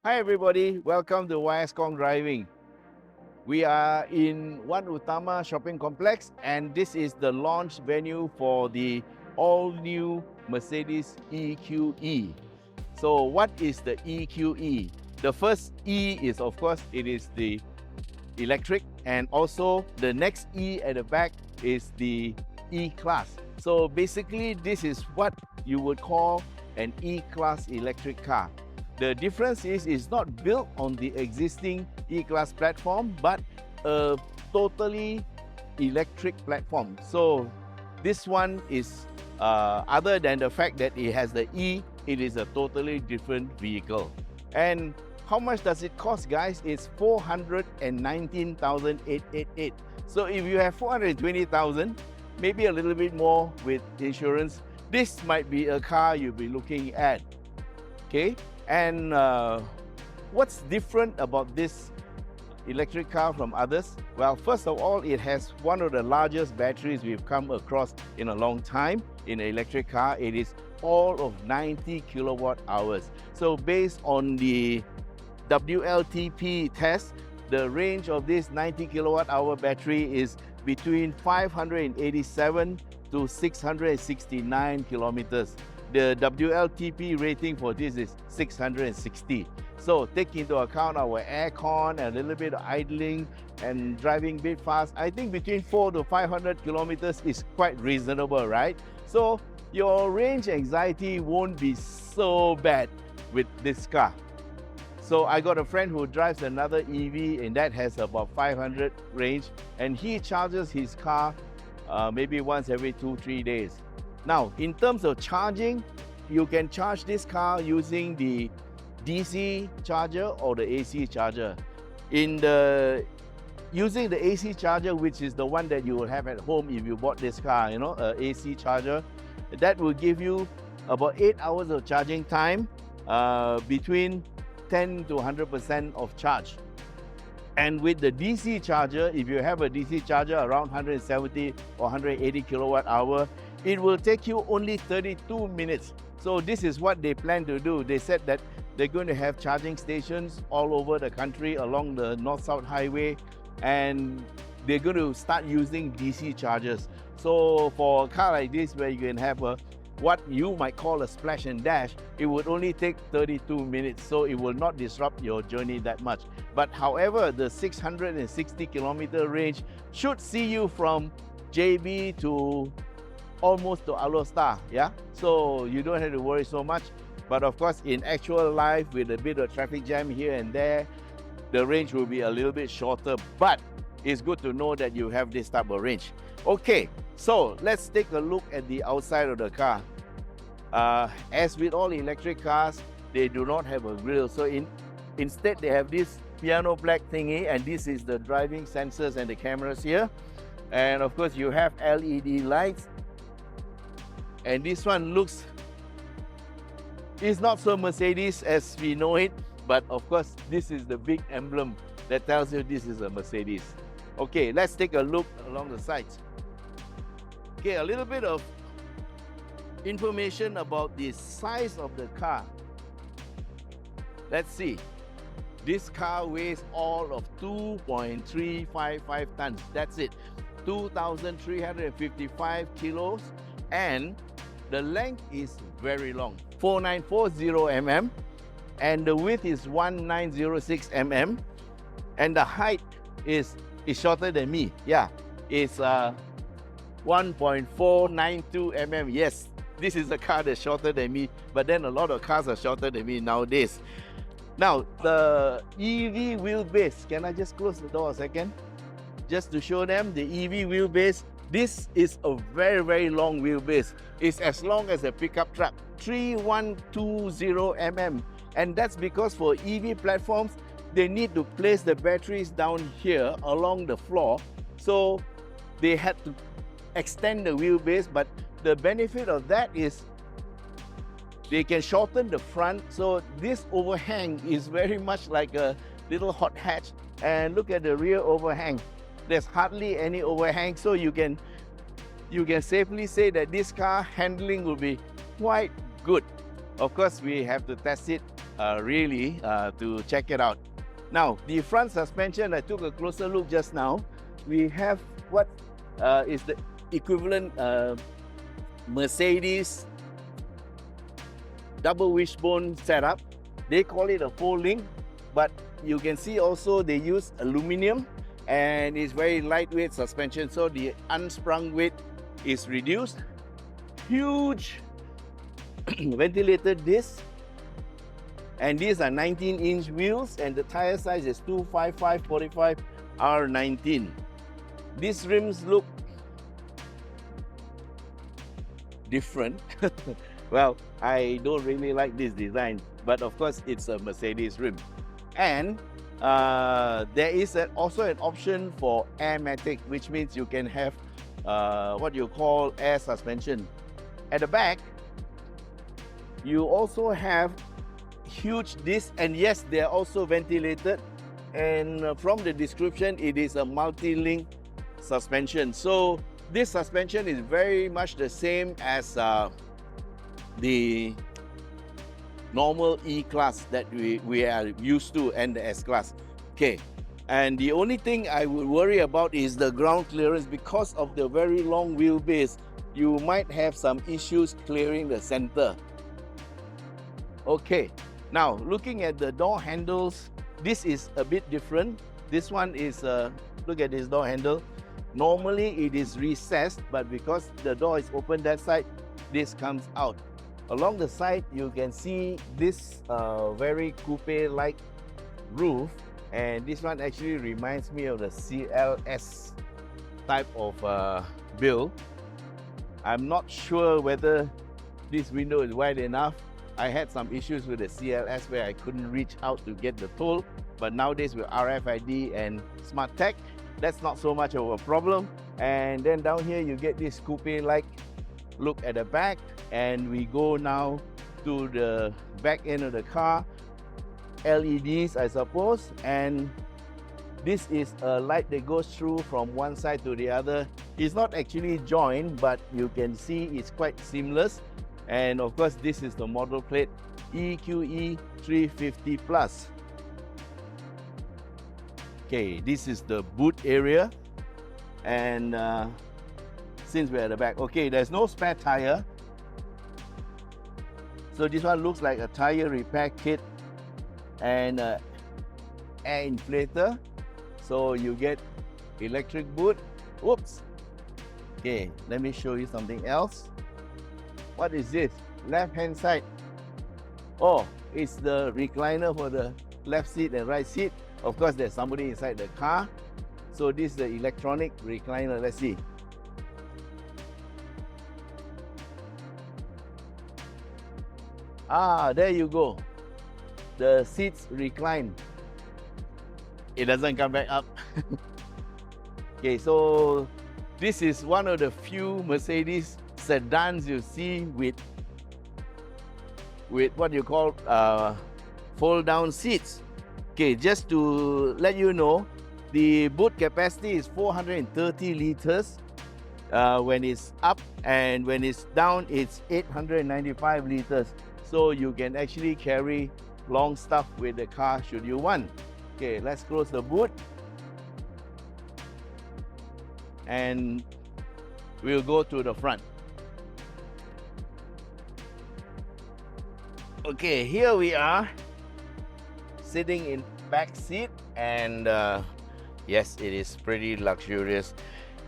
Hi everybody, welcome to Khong Driving. We are in One Utama shopping complex and this is the launch venue for the all-new Mercedes EQE. So what is the EQE? The first E is, of course, it is the electric, and also the next E at the back is the E Class. So basically this is what you would call an E Class electric car. The difference is it's not built on the existing E Class platform, but a totally electric platform. So this one is, other than the fact that it has the E, it is a totally different vehicle. And how much does it cost, guys? It's 419,888. So if you have 420,000, maybe a little bit more with insurance, this might be a car you'll be looking at. Okay? And what's different about this electric car from others? Well, first of all, it has one of the largest batteries we've come across in a long time in an electric car. It is all of 90 kilowatt hours. So based on the WLTP test, the range of this 90 kilowatt hour battery is between 587 to 669 kilometers. The WLTP rating for this is 660. So take into account our aircon and a little bit of idling and driving a bit fast. I think between 400 to 500 kilometers is quite reasonable, right? So your range anxiety won't be so bad with this car. So I got a friend who drives another EV and that has about 500 range, and he charges his car maybe once every 2-3 days. Now, in terms of charging, you can charge this car using the DC charger or the AC charger. Using the AC charger, which is the one that you will have at home if you bought this car, an AC charger, that will give you about 8 hours of charging time, between 10 to 100% of charge. And with the DC charger, if you have a DC charger around 170 or 180 kilowatt hour, it will take you only 32 minutes. So this is what they plan to do. They said that they're going to have charging stations all over the country along the North-South Highway, and they're going to start using DC chargers. So for a car like this, where you can have what you might call a splash and dash, it would only take 32 minutes, so it will not disrupt your journey that much. But however, the 660 kilometer range should see you from JB to almost to Alostar, yeah? So you don't have to worry so much. But of course, in actual life, with a bit of traffic jam here and there, the range will be a little bit shorter, but it's good to know that you have this type of range. Okay, so let's take a look at the outside of the car. As with all electric cars, they do not have a grille. So instead, they have this piano black thingy, and this is the driving sensors and the cameras here. And of course, you have LED lights. And this one it's not so Mercedes as we know it, but of course, this is the big emblem that tells you this is a Mercedes. Okay, let's take a look along the sides. Okay, a little bit of information about the size of the car. Let's see. This car weighs all of 2.355 tons. That's it. 2,355 kilos, and the length is very long, 4940 mm, and the width is 1906 mm, and the height is shorter than me. Yeah, it's 1.492 mm. Yes, this is a car that's shorter than me, but then a lot of cars are shorter than me nowadays. Now, the EV wheelbase, can I just close the door a second? Just to show them the EV wheelbase. This is a very, very long wheelbase. It's as long as a pickup truck, 3120 mm. And that's because for EV platforms, they need to place the batteries down here along the floor. So they had to extend the wheelbase, but the benefit of that is they can shorten the front. So this overhang is very much like a little hot hatch. And look at the rear overhang. There's hardly any overhang, so you can safely say that this car handling will be quite good. Of course, we have to test it really to check it out. Now, the front suspension, I took a closer look just now. We have what is the equivalent Mercedes double wishbone setup. They call it a folding, but you can see also they use aluminum and it's very lightweight suspension, so the unsprung weight is reduced. Huge ventilated disc, and these are 19-inch wheels, and the tire size is 255/45 R19. These rims look different. Well, I don't really like this design, but of course it's a Mercedes rim. And there is also an option for airmatic, which means you can have what you call air suspension. At the back, you also have huge discs, and yes, they are also ventilated. And from the description, it is a multi-link suspension. So this suspension is very much the same as the normal E Class that we are used to, and the S Class. Okay, and the only thing I would worry about is the ground clearance. Because of the very long wheelbase, you might have some issues clearing the center. Okay, now looking at the door handles, this is a bit different. This one is, look at this door handle. Normally it is recessed, but because the door is open that side, this comes out. Along the side, you can see this very coupe-like roof, and this one actually reminds me of the CLS type of build. I'm not sure whether this window is wide enough. I had some issues with the CLS where I couldn't reach out to get the toll, but nowadays with RFID and smart tech, that's not so much of a problem. And then down here you get this coupe-like look at the back, and we go now to the back end of the car. LEDs, I suppose, and this is a light that goes through from one side to the other. It's not actually joined, but you can see it's quite seamless. And of course, this is the model plate EQE 350 Plus. Okay, this is the boot area, and since we're at the back, okay, there's no spare tire. So this one looks like a tire repair kit and air inflator. So you get electric boot. Whoops. Okay, let me show you something else. What is this? Left hand side. Oh, it's the recliner for the left seat and right seat. Of course, there's somebody inside the car. So this is the electronic recliner. Let's see. Ah, there you go. The seats recline. It doesn't come back up. Okay, so this is one of the few Mercedes sedans you see with what you call fold down seats. Okay, just to let you know, the boot capacity is 430 liters when it's up, and when it's down, it's 895 liters. So you can actually carry long stuff with the car should you want. Okay, let's close the boot. And we'll go to the front. Okay, here we are sitting in back seat, and yes, it is pretty luxurious.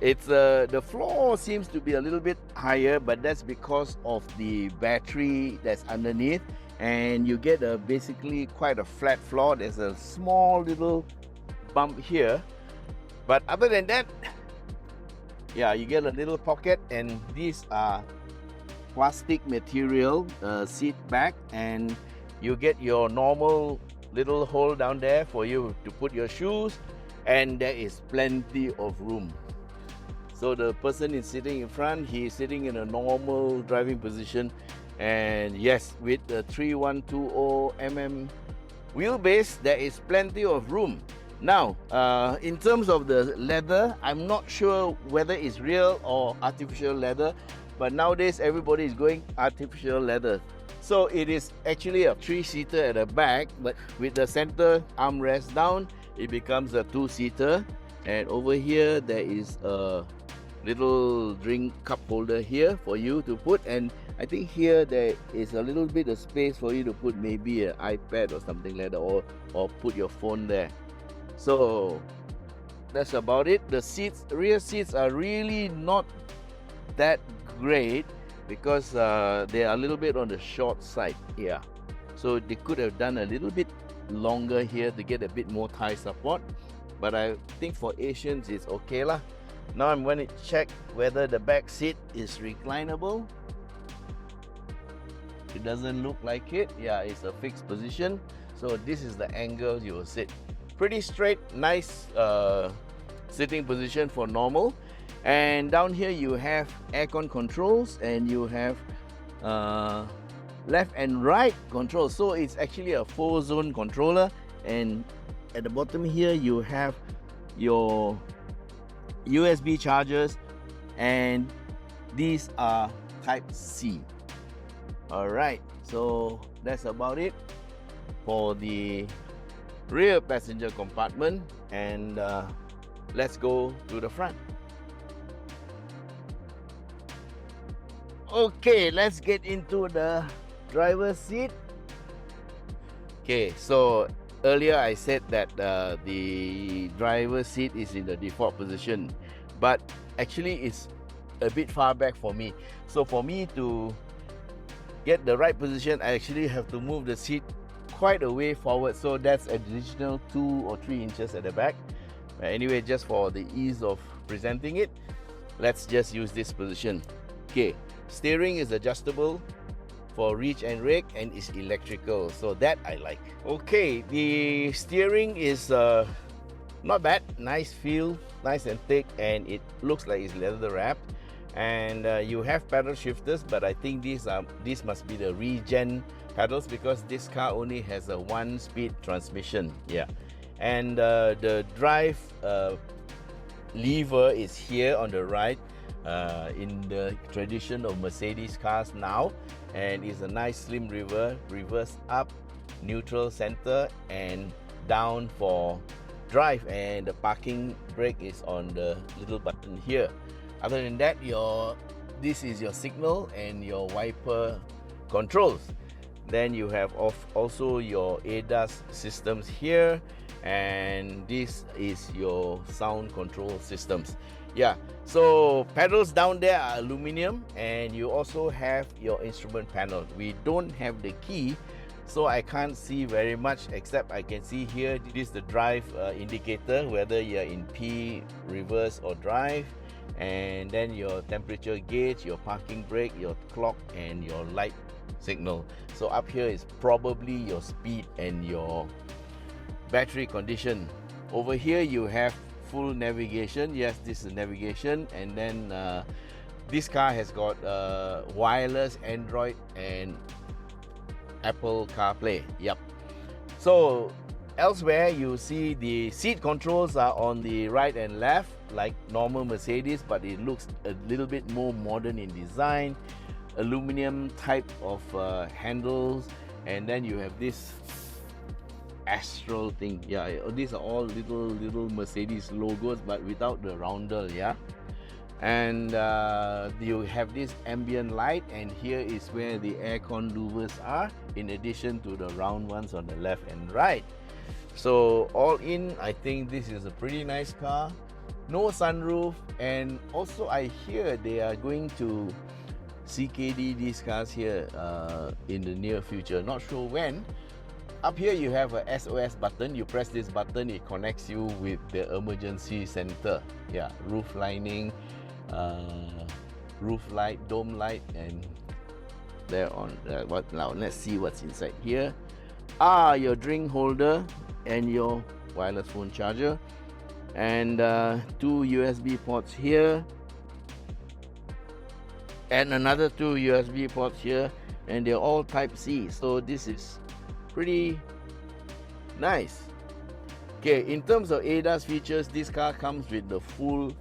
It's the floor seems to be a little bit higher, but that's because of the battery that's underneath, and you get a basically quite a flat floor. There's a small little bump here, but other than that, yeah, you get a little pocket, and these are plastic material seat back, and you get your normal little hole down there for you to put your shoes, and there is plenty of room. So the person is sitting in front, he is sitting in a normal driving position, and yes, with the 3120 wheelbase, there is plenty of room. Now, in terms of the leather, I'm not sure whether it's real or artificial leather, but nowadays everybody is going artificial leather. So it is actually a 3-seater at the back, but with the center armrest down, it becomes a 2-seater. And over here, there is a little drink cup holder here for you to put, and I think here there is a little bit of space for you to put maybe an iPad or something like that, or put your phone there. So that's about it. The seats, rear seats, are really not that great because they are a little bit on the short side here. So they could have done a little bit longer here to get a bit more thigh support, but I think for Asians it's okay lah. Now I'm going to check whether the back seat is reclinable. It doesn't look like it. Yeah, it's a fixed position. So this is the angle you will sit. Pretty straight, nice sitting position for normal. And down here you have aircon controls, and you have left and right controls. So it's actually a 4-zone controller. And at the bottom here you have your USB chargers, and these are Type C. Alright, so that's about it for the rear passenger compartment, and let's go to the front. Okay, let's get into the driver's seat. Okay, so earlier I said that the driver's seat is in the default position, but actually it's a bit far back for me. So for me to get the right position, I actually have to move the seat quite a way forward. So that's additional 2 or 3 inches at the back. But anyway, just for the ease of presenting it, let's just use this position. Okay, steering is adjustable for reach and rake, and is electrical, so that I like. Okay, the steering is not bad, nice feel, nice and thick, and it looks like it's leather wrapped. And you have paddle shifters, but I think these must be the regen pedals, because this car only has a 1-speed transmission. Yeah, and the drive lever is here on the right, in the tradition of Mercedes cars now, and it's a nice slim reverse up, neutral, center, and down for drive, and the parking brake is on the little button here. Other than that, this is your signal and your wiper controls. Then you have also your ADAS systems here, and this is your sound control systems. Yeah, so pedals down there are aluminum, and you also have your instrument panel. We don't have the key, so I can't see very much, except I can see here, this is the drive indicator, whether you're in P, reverse or drive, and then your temperature gauge, your parking brake, your clock, and your light signal. So up here is probably your speed and your battery condition. Over here you have full navigation. Yes, this is navigation, and then this car has got wireless Android and Apple CarPlay. Yep. So elsewhere you see the seat controls are on the right and left like normal Mercedes, but it looks a little bit more modern in design. Aluminum type of handles, and then you have this astral thing. Yeah, these are all little Mercedes logos, but without the roundel. Yeah, and you have this ambient light, and here is where the aircon louvers are, in addition to the round ones on the left and right. So all in, I think this is a pretty nice car. no sunroof, and also I hear they are going to CKD these cars here in the near future. Not sure when. Up here you have a SOS button. You press this button, it connects you with the emergency center. Yeah, roof lining, roof light, dome light, and there on. Now let's see what's inside here. Your drink holder and your wireless phone charger, and 2 USB ports here, and another 2 USB ports here, and they're all Type C. So this is pretty nice. Okay, in terms of ADAS features, this car comes with the full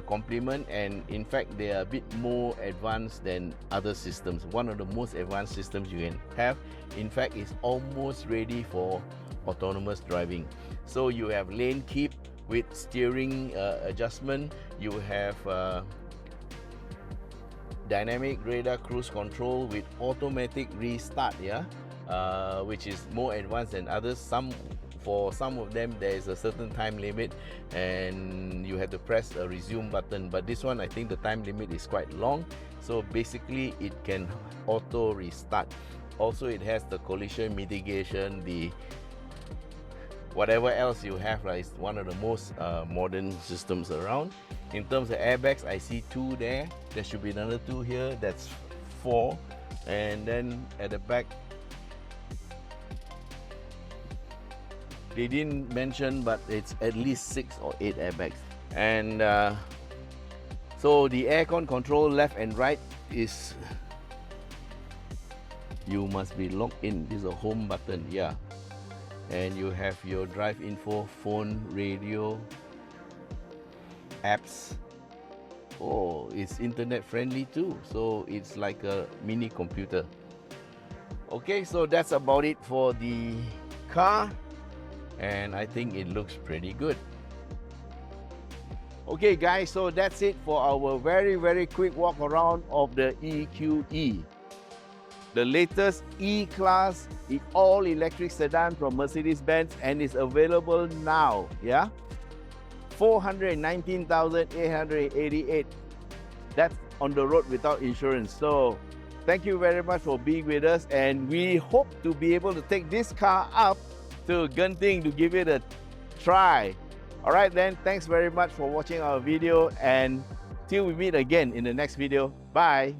complement, and in fact they are a bit more advanced than other systems. One of the most advanced systems you can have. In fact, it's almost ready for autonomous driving. So you have lane keep with steering adjustment. You have dynamic radar cruise control with automatic restart, which is more advanced than others. For some of them there is a certain time limit and you have to press a resume button, but this one I think the time limit is quite long, so basically it can auto restart. Also it has the collision mitigation, the whatever else you have, right? It's one of the most modern systems around. In terms of airbags, I see 2 there. There should be another 2 here. That's 4. And then at the back, they didn't mention, but it's at least 6 or 8 airbags. And so the aircon control left and right is, you must be locked in. This is a home button, yeah. And you have your drive info, phone, radio, apps. Oh, it's internet friendly too, so it's like a mini computer. Okay, so that's about it for the car, and I think it looks pretty good. Okay guys, so that's it for our very quick walk around of the EQE. The latest E Class all-electric sedan from Mercedes Benz, and is available now, yeah? 419,888. That's on the road without insurance. So thank you very much for being with us, and we hope to be able to take this car up to Genting to give it a try. All right then, thanks very much for watching our video, and till we meet again in the next video. Bye.